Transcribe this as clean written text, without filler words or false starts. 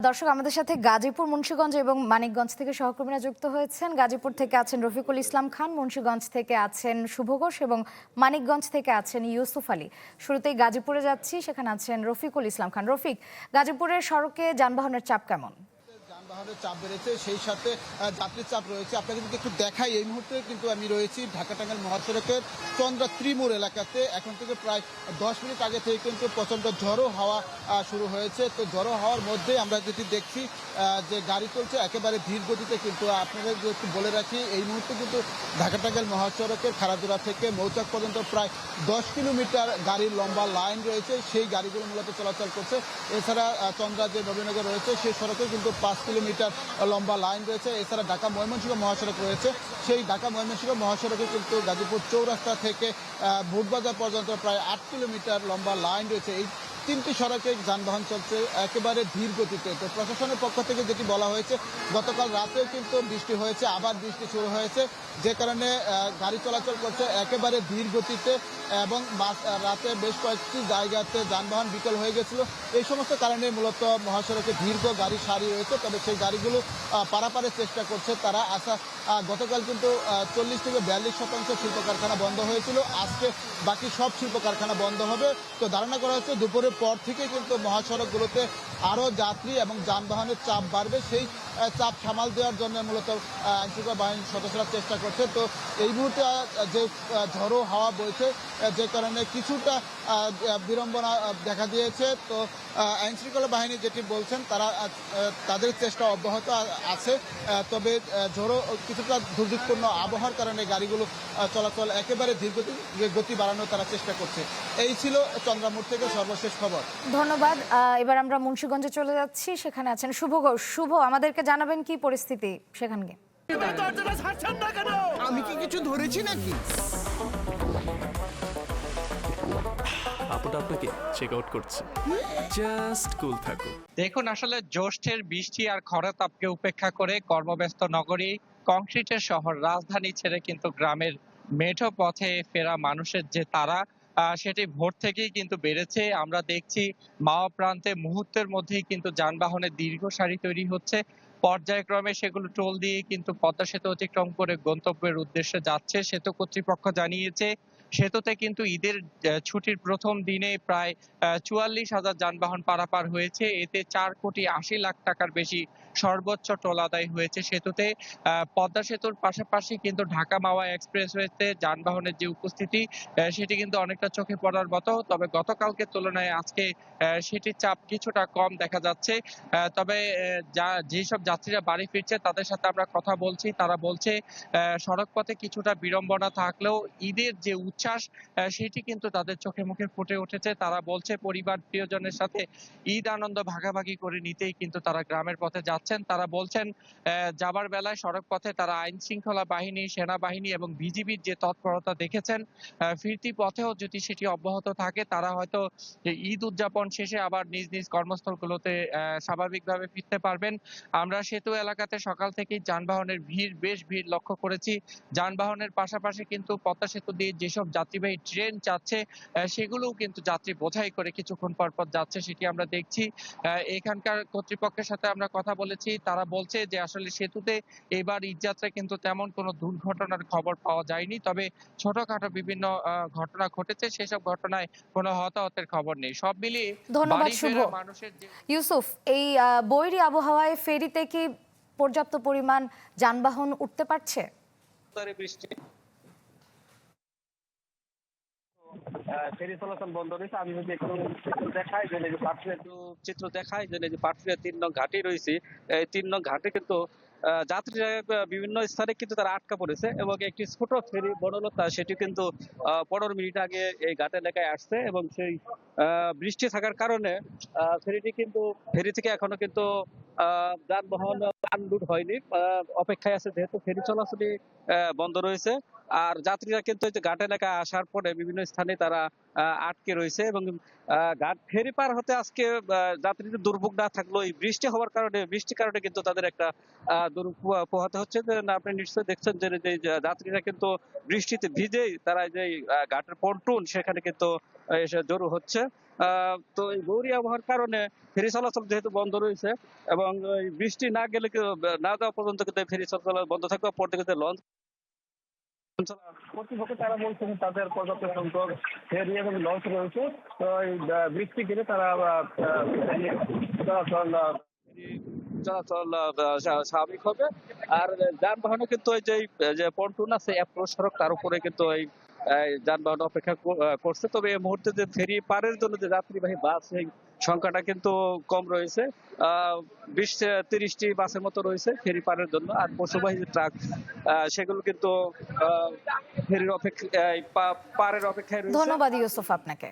দর্শক আমাদের সাথে গাজীপুর, মুন্সিগঞ্জ এবং মানিকগঞ্জ থেকে সহকর্মীরা যুক্ত হয়েছেন। গাজীপুর থেকে আছেন রফিকুল ইসলাম খান, মুন্সিগঞ্জ থেকে আছেন শুভ ঘোষ এবং মানিকগঞ্জ থেকে আছেন ইউসুফ আলী। শুরুতেই গাজীপুরে যাচ্ছি, সেখানে আছেন রফিকুল ইসলাম খান। রফিক, গাজীপুরের সড়কে যানবাহনের চাপ কেমন? যানবাহনের চাপ বেড়েছে, সেই সাথে যাত্রীর চাপ রয়েছে। আপনাকে যদি একটু দেখাই, এই মুহূর্তে কিন্তু আমি রয়েছি ঢাকা টাঙ্গাইল মহাসড়কের চন্দ্রা ত্রিমোড় এলাকাতে। এখন থেকে প্রায় 10 মিনিট আগে থেকে কিন্তু প্রচণ্ড ঝড়ো হাওয়া শুরু হয়েছে। তো ঝড়ো হাওয়ার মধ্যে আমরা যেটি দেখছি যে গাড়ি চলছে একেবারে ধীর গতিতে। কিন্তু আপনাদের একটু বলে রাখি, এই মুহূর্তে কিন্তু ঢাকা টাঙ্গাইল মহাসড়কের খারাজোড়া থেকে মৌচাক পর্যন্ত প্রায় 10 কিলোমিটার গাড়ির লম্বা লাইন রয়েছে, সেই গাড়িগুলো মূলত চলাচল করছে। এছাড়া চন্দ্রা যে নবীনগর রয়েছে সেই সড়কে কিন্তু 5 কিলোমিটার লম্বা লাইন রয়েছে। এছাড়া ঢাকা ময়মনসিংহ মহাসড়ক রয়েছে, সেই ঢাকা ময়মনসিংহ মহাসড়কে কিন্তু গাজীপুর চৌরাস্তা থেকে ভোটবাজার পর্যন্ত প্রায় 8 কিলোমিটার লম্বা লাইন রয়েছে। এই তিনটি সড়কে যানবাহন চলছে একেবারে ধীর গতিতে। তো প্রশাসনের পক্ষ থেকে যেটি বলা হয়েছে, গতকাল রাতেও কিন্তু বৃষ্টি হয়েছে, আবার বৃষ্টি শুরু হয়েছে, যে কারণে গাড়ি চলাচল করছে একেবারে ধীর গতিতে এবং রাতে বেশ কয়েকটি জায়গাতে যানবাহন বিকল হয়ে গেছিল। এই সমস্ত কারণে মূলত মহাসড়কে দীর্ঘ গাড়ি সারি রয়েছে। তবে সেই গাড়িগুলো পারাপারের চেষ্টা করছে তারা। গতকাল কিন্তু 40 থেকে 42% শিল্প কারখানা বন্ধ হয়েছিল, আজকে বাকি সব শিল্প কারখানা বন্ধ হবে। তো ধারণা করা হচ্ছে দুপুরের পর থেকে কিন্তু মহাসড়কগুলোতে আরও যাত্রী এবং যানবাহনের চাপ বাড়বে। সেই চাপ সামাল দেওয়ার জন্য মূলত আইনশৃঙ্খলা বাহিনীর সদস্যরা চেষ্টা করছে। তো এই মুহূর্তে যে ঝড়ো হাওয়া বইছে, যে কারণে কিছুটা বিড়ম্বনা দেখা দিয়েছে। তো আইনশৃঙ্খলা বাহিনী যেটি বলছেন, তারা তাদের চেষ্টা অব্যাহত আছে। তবে ঝড়ো কিছুটা দুর্যোগপূর্ণ আবহাওয়ার কারণে গাড়িগুলো চলাচল একেবারে গতি বাড়ানোর তারা চেষ্টা করছে। এই ছিল চন্দ্রামুড় থেকে সর্বশেষ খবর। ধন্যবাদ। এবার আমরা মুন্সিগঞ্জে চলে যাচ্ছি, সেখানে আছেন শুভ ঘোষ। শুভ, আমাদেরকে জানাবেন কি পরিস্থিতি সেখানে? আমি কি কিছু ধরেছি নাকি? আপুটা আপনাকে চেক আউট করছে, জাস্ট কুল থাকুন। দেখুন, আসলে জ্যৈষ্ঠের বৃষ্টি আর খরাতাপকে উপেক্ষা করে কর্মব্যস্ত নগরী, কংক্রিটের শহর রাজধানী ছেড়ে কিন্তু গ্রামের মেঠো পথে ফেরা মানুষের যে তাড়া, সেটি ভোর থেকেই কিন্তু বেড়েছে। আমরা দেখছি মাওয়া প্রান্তে মুহূর্তের মধ্যেই কিন্তু যানবাহনের দীর্ঘ সারি তৈরি হচ্ছে। পর্যায়ক্রমে সেগুলো টোল দিয়ে কিন্তু পদ্মা সেতু অতিক্রম করে গন্তব্যের উদ্দেশ্যে যাচ্ছে। সেতু কর্তৃপক্ষ জানিয়েছে সেতুতে কিন্তু ঈদের ছুটির প্রথম দিনে প্রায় 44,000 যানবাহন পারাপার হয়েছে। এতে 4,80,00,000 টাকার বেশি সর্বোচ্চ টোল আদায় হয়েছে সেতুতে। পদ্মা সেতুর পাশাপাশি কিন্তু ঢাকা মাওয়া এক্সপ্রেসওয়েতে যানবাহনের যে উপস্থিতি, সেটি কিন্তু অনেকটা চোখে পড়ার মতো। তবে গতকালকে তুলনায় আজকে সেটির চাপ কিছুটা কম দেখা যাচ্ছে। তবে যেসব যাত্রীরা বাড়ি ফিরছে তাদের সাথে আমরা কথা বলছি, তারা বলছে সড়ক পথে কিছুটা বিড়ম্বনা থাকলেও ঈদের যে উচ্ছ্বাস, সেটি কিন্তু তাদের চোখে মুখে ফুটে উঠেছে। তারা বলছে পরিবার প্রিয়জনের সাথে ঈদ আনন্দ ভাগাভাগি করে নিতেই কিন্তু তারা গ্রামের পথে যাচ্ছেন। তারা বলছেন যাবার বেলায় সড়ক পথে তারা আইন শৃঙ্খলা বাহিনী, সেনাবাহিনী এবং বিজিবির যে তৎপরতা দেখেছেন, ফিরতি পথেও যদি সেটি অব্যাহত থাকে তারা হয়তো ঈদ উদযাপন শেষে আবার নিজ নিজ কর্মস্থলগুলোতে স্বাভাবিকভাবে ফিরতে পারবেন। আমরা সেতু এলাকাতে সকাল থেকেই যানবাহনের বেশ ভিড় লক্ষ্য করেছি। যানবাহনের পাশাপাশি কিন্তু পদ্মা সেতু দিয়ে যেসব যাত্রীবাহী ট্রেন যাচ্ছে, সেগুলোও কিন্তু যাত্রী বোঝাই করে কিছুক্ষণ পর পর যাচ্ছে, সেটি আমরা দেখছি। এখানকার কর্তৃপক্ষের সাথে আমরা কথা বলেছি, তারা বলছে যে আসলে সেতুতে এবার ঈদযাত্রায় কিন্তু তেমন কোনো দুর্ঘটনার খবর পাওয়া যায়নি। তবে ছোটখাটো বিভিন্ন ঘটনা ঘটেছে, সেসব ঘটনায় কোনো হতাহতের খবর নেই। সব মিলিয়ে ধন্যবাদ বাড়ি শুভ। ফেরা মানুষের যে ইউসুফ, এই বৈরী আবহাওয়ায় ফেরিতে কি পর্যাপ্ত পরিমাণ যানবাহন উঠতে পারছে? বৃষ্টি ফেরি চলাচল বন্ধ রয়েছে। আমি যদি একটু দেখাই যে চিত্র দেখাই যে পাটুরিয়া 3 নং ঘাটি রয়েছে, এই 3 নং ঘাটে কিন্তু যাত্রীরা বিভিন্ন স্থানে কিন্তু তারা আটকা পড়েছে এবং একটি ছোট ফেরি বড়লতা সেটি কিন্তু 15 মিনিট আগে এই ঘাট এলাকায় আসছে এবং সেই বৃষ্টি থাকার কারণে ফেরি থেকে এখনো কিন্তু যানবাহন আনলোড হয়নি, অপেক্ষায় আছে, যেহেতু ফেরি চলাচলই বন্ধ রয়েছে। আর যাত্রীরা কিন্তু ঘাট এলাকায় আসার পরে বিভিন্ন স্থানে তারা আটকে রয়েছে এবং ঘাট ফেরি পার হতে আজকে যাত্রীদের দুর্ভোগ না থাকলেও এই বৃষ্টির কারণে কিন্তু তাদের একটা দুর্ভোগ পোহাতে হচ্ছে। আপনি নিশ্চয়ই দেখছেন যে যাত্রীরা কিন্তু বৃষ্টিতে ভিজেই তারা যে ঘাটের পন্টুন সেখানে কিন্তু এসে জড়ো হচ্ছে। তো এই গৌরী আবহাওয়ার কারণে ফেরি চলাচল যেহেতু বন্ধ রয়েছে এবং এই বৃষ্টি না গেলে না যাওয়া পর্যন্ত কিন্তু ফেরি চলাচল বন্ধ থাকবে, পর থেকে লঞ্চ কর্তৃপক্ষ তারা বলছেন তাদের পর্যাপ্ত সংখ্যক ফেরি এবং লঞ্চ রয়েছে। তো এই বৃষ্টি গেলে তারা চলাচল চলাচল স্বাভাবিক হবে। আর যানবাহনে কিন্তু ওই যে পন্টুন আছে অ্যাপ্রোচ সড়ক, তার উপরে কিন্তু এই যানবাহন অপেক্ষা করছে। তবে এই মুহূর্তে যে ফেরি পারের জন্য যে যাত্রীবাহী বাস, এই সংখ্যাটা কিন্তু কম রয়েছে। 20-30টি বাসের মতো রয়েছে ফেরি পারের জন্য। আর পশুবাহী যে ট্রাক, সেগুলো কিন্তু ফেরির অপেক্ষা পারের অপেক্ষায় রয়েছে। ধন্যবাদ ইউসুফ আপনাকে।